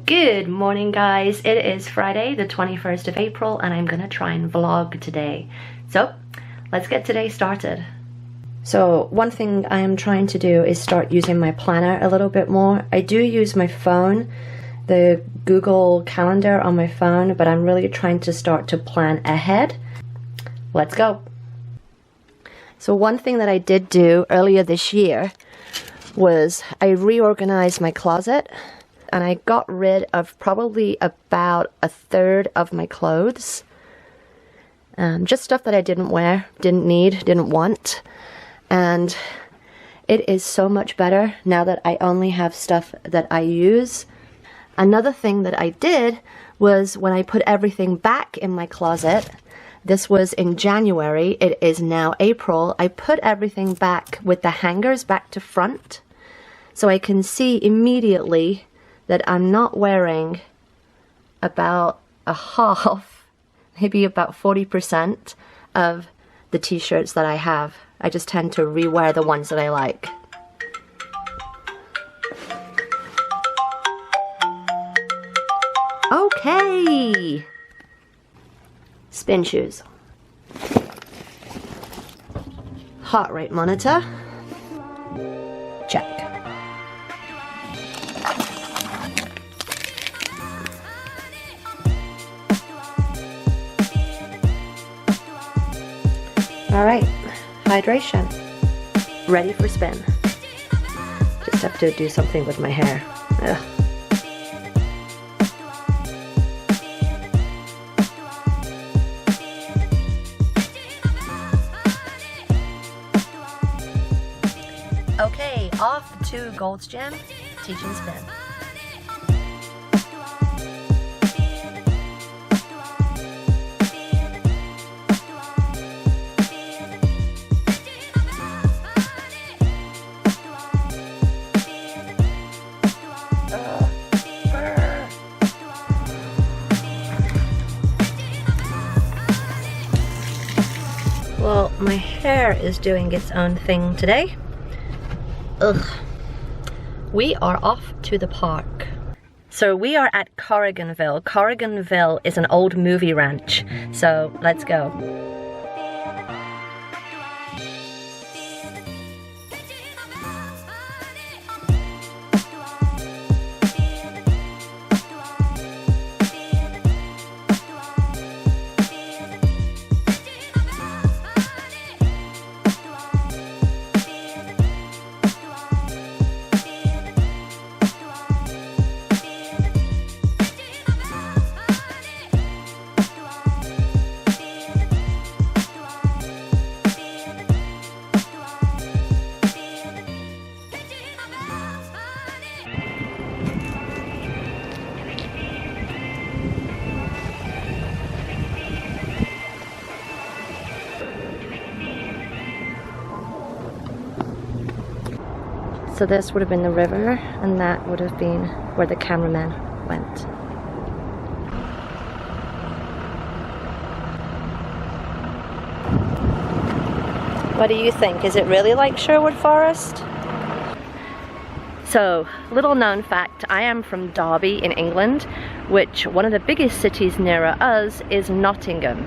Good morning, guys. It is Friday, the 21st of April, and I'm gonna try and vlog today. So, let's get today started. So, one thing I am trying to do is start using my planner a little bit more. I do use my phone, the Google Calendar on my phone, but I'm really trying to start to plan ahead. Let's go. So one thing that I did do earlier this year was I reorganized my closet. And I got rid of probably about a third of my clothes. Just stuff that I didn't wear, didn't need, didn't want. And it is so much better now that I only have stuff that I use. Another thing that I did was when I put everything back in my closet, this was in January, it is now April, I put everything back with the hangers back to front. So I can see immediately that I'm not wearing about a half, maybe about 40% of the t-shirts that I have. I just tend to rewear the ones that I like. Okay! Spin shoes. Heart rate monitor. Check. Alright, hydration. Ready for spin. Just have to do something with my hair. Ugh. Okay, off to Gold's Gym, teaching spin. Well, my hair is doing its own thing today. Ugh. We are off to the park. So we are at Corriganville. Corriganville is an old movie ranch. So let's go. So this would have been the river, and that would have been where the cameraman went. What do you think? Is it really like Sherwood Forest? So, little known fact, I am from Derby in England, which one of the biggest cities nearer us is Nottingham.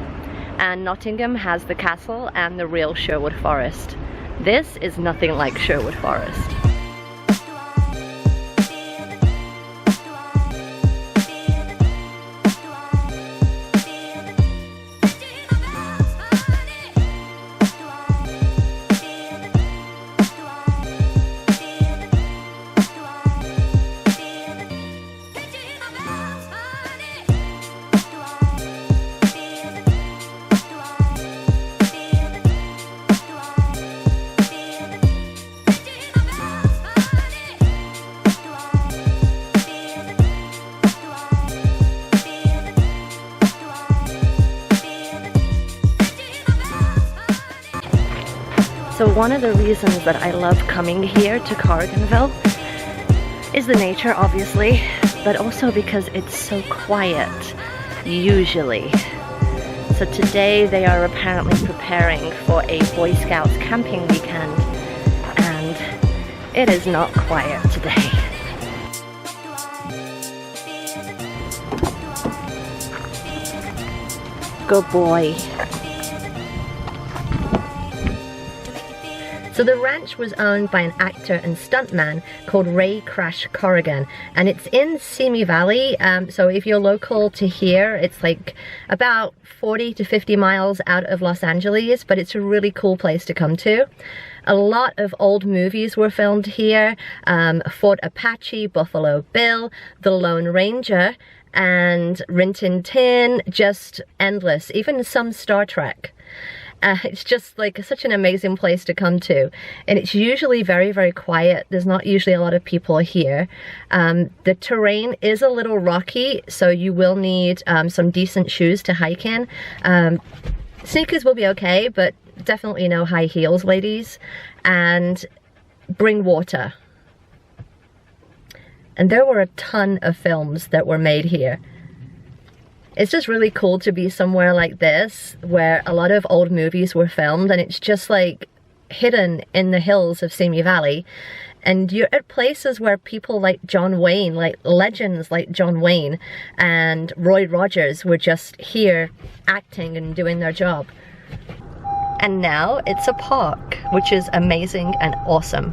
And Nottingham has the castle and the real Sherwood Forest. This is nothing like Sherwood Forest. So one of the reasons that I love coming here to Corriganville is the nature, obviously, but also because it's so quiet, usually. So today they are apparently preparing for a Boy Scouts camping weekend, and it is not quiet today. Good boy. So the ranch was owned by an actor and stuntman called Ray Crash Corrigan, and it's in Simi Valley. So if you're local to here, it's like about 40 to 50 miles out of Los Angeles, but it's a really cool place to come to. A lot of old movies were filmed here. Fort Apache, Buffalo Bill, The Lone Ranger, and Rin Tin Tin, just endless, even some Star Trek. It's just like such an amazing place to come to, and it's usually very, very quiet. There's not usually a lot of people here. The terrain is a little rocky, so you will need some decent shoes to hike in. Sneakers will be okay, but definitely no high heels, ladies, and bring water. And there were a ton of films that were made here. It's just really cool to be somewhere like this where a lot of old movies were filmed, and it's just like hidden in the hills of Simi Valley. And you're at places where people like John Wayne, like legends like John Wayne and Roy Rogers were just here acting and doing their job. And now it's a park, which is amazing and awesome.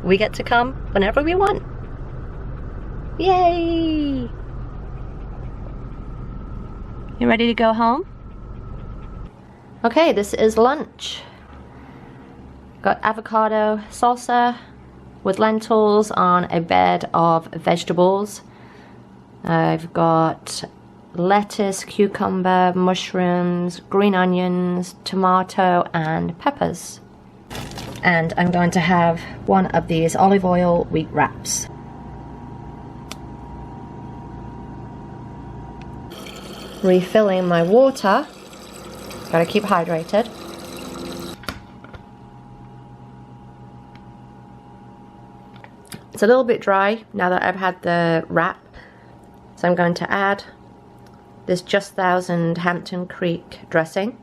We get to come whenever we want. Yay! You ready to go home? Okay, this is lunch. Got avocado salsa with lentils on a bed of vegetables. I've got lettuce, cucumber, mushrooms, green onions, tomato, and peppers. And I'm going to have one of these olive oil wheat wraps. Refilling my water. Gotta keep hydrated. It's a little bit dry now that I've had the wrap, so I'm going to add this Just Thousand Hampton Creek dressing.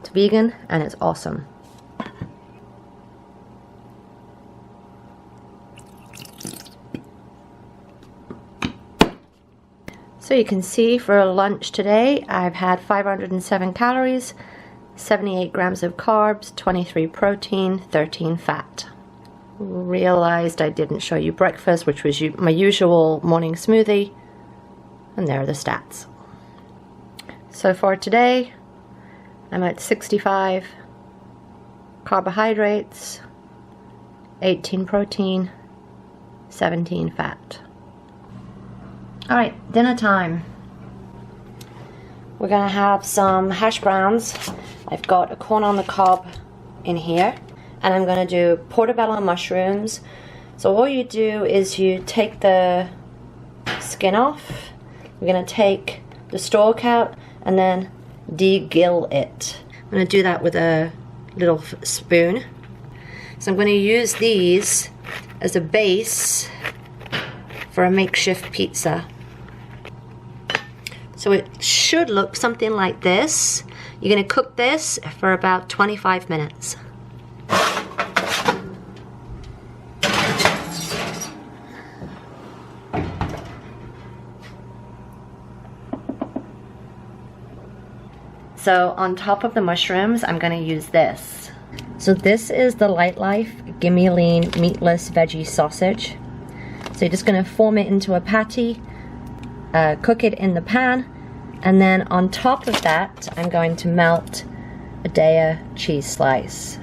It's vegan and it's awesome. So you can see for lunch today I've had 507 calories, 78 grams of carbs, 23 protein, 13 fat. Realized I didn't show you breakfast, which was my usual morning smoothie, and there are the stats. So for today I'm at 65 carbohydrates, 18 protein, 17 fat. Alright, dinner time. We're gonna have some hash browns. I've got a corn on the cob in here, and I'm gonna do portobello mushrooms. So all you do is you take the skin off. We're gonna take the stalk out and then de-gill it. I'm gonna do that with a little spoon. So I'm gonna use these as a base for a makeshift pizza. So it should look something like this. You're gonna cook this for about 25 minutes. So on top of the mushrooms, I'm gonna use this. So this is the Light Life Gimme Lean Meatless Veggie Sausage. So you're just gonna form it into a patty, cook it in the pan, and then on top of that, I'm going to melt a Daya cheese slice.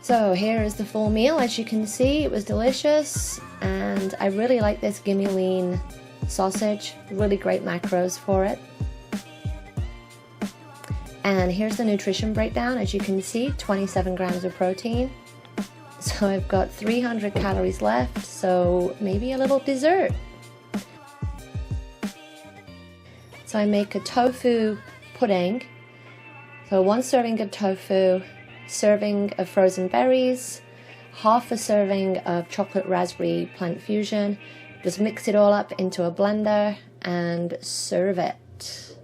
So here is the full meal. As you can see, it was delicious, and I really like this Gimme Lean sausage. Really great macros for it. And here's the nutrition breakdown. As you can see, 27 grams of protein. So I've got 300 calories left, so maybe a little dessert. So I make a tofu pudding So 1 serving of tofu, serving of frozen berries, half a serving of chocolate raspberry plant fusion. Just mix it all up into a blender and serve it.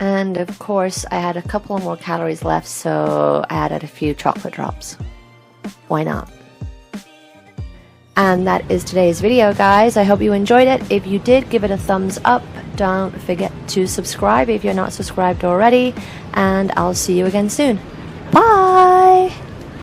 And of course I had a couple more calories left, so I added a few chocolate drops. Why not? And that is today's video, guys. I hope you enjoyed it. If you did, give it a thumbs up. Don't forget to subscribe if you're not subscribed already, and I'll see you again soon. Bye!